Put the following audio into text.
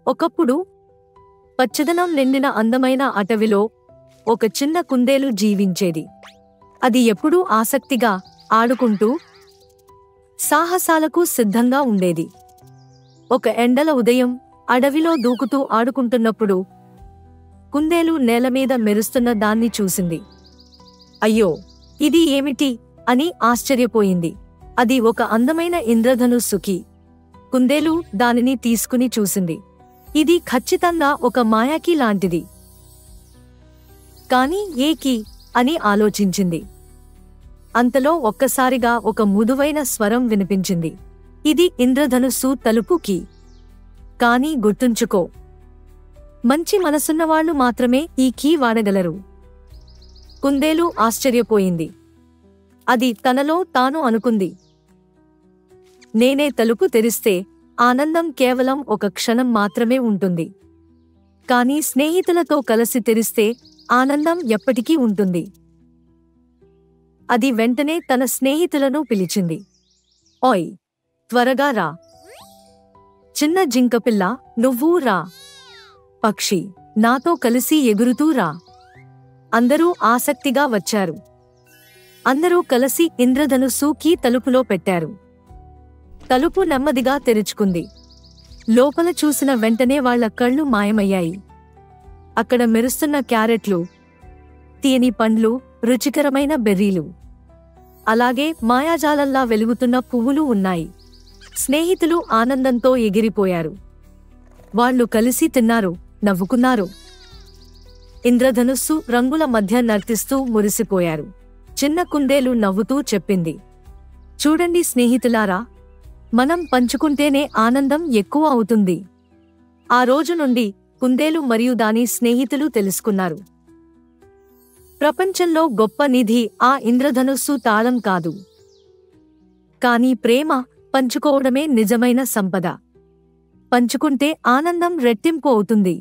ఒకప్పుడు పచ్చదనం నిండిన అందమైన అటవిలో ఒక చిన్న కుందేలు జీవించేది. అది ఎప్పుడూ ఆసక్తిగా ఆడుకుంటూ సాహసాలకు సిద్ధంగా ఉండేది. ఒక ఎండల ఉదయం అడవిలో దూకుతూ ఆడుకుంటున్నప్పుడు కుందేలు నేలమీద మెరుస్తున్న దాన్ని చూసింది. అయ్యో, ఇది ఏమిటి అని ఆశ్చర్యపోయింది. అది ఒక అందమైన ఇంద్రధనుస్సుకి. కుందేలు దానిని తీసుకుని చూసింది. ఇది ఖచ్చితంగా ఒక మాయాకీ లాంటిది. కాని ఏ కీ అని ఆలోచించింది. అంతలో ఒక్కసారిగా ఒక మృదువైన స్వరం వినిపించింది. ఇది ఇంద్రధనుస్సు తలుపు కీ. కానీ గుర్తుంచుకో, మంచి మనసున్నవాళ్లు మాత్రమే ఈ కీ వాడగలరు. కుందేలు ఆశ్చర్యపోయింది. అది తనలో తాను అనుకుంది, నేనే తలుపు తెరిస్తే ఆనందం కేవలం ఒక క్షణం మాత్రమే ఉంటుంది. కానీ స్నేహితులతో కలిసి తెరిస్తే ఆనందం ఎప్పటికీ ఉంటుంది. అది వెంటనే తన స్నేహితులను పిలిచింది. ఓయ్, త్వరగా రా. చిన్న జింకపిల్ల, నువ్వూ రా. పక్షి, నాతో కలిసి ఎగురుతూ రా. అందరూ ఆసక్తిగా వచ్చారు. అందరూ కలిసి ఇంద్రధనుస్సు కీ తలుపులో పెట్టారు. తలుపు నెమ్మదిగా తెరుచుకుంది. లోపల చూసిన వెంటనే వాళ్ల కళ్ళు మాయమయ్యాయి. అక్కడ మెరుస్తున్న క్యారెట్లు, తీయని పండ్లు, రుచికరమైన బెర్రీలు, అలాగే మాయాజాలంలా వెలుగుతున్న పువ్వులు ఉన్నాయి. స్నేహితులు ఆనందంతో ఎగిరిపోయారు. వాళ్లు కలిసి తిన్నారు, నవ్వుకున్నారు. ఇంద్రధనుస్సు రంగుల మధ్య నర్తిస్తూ మురిసిపోయారు. చిన్న కుందేలు నవ్వుతూ చెప్పింది, చూడండి స్నేహితులారా, మనం పంచుకుంటేనే ఆనందం ఎక్కువ అవుతుంది. ఆ రోజు నుండి కుందేలు మరియు దాని స్నేహితులు తెలుసుకున్నారు, ప్రపంచంలో గొప్ప నిధి ఆ ఇంద్రధనుస్సు తాళం కాదు, కానీ ప్రేమ పంచుకోవడమే నిజమైన సంపద. పంచుకుంటే ఆనందం రెట్టింపు అవుతుంది.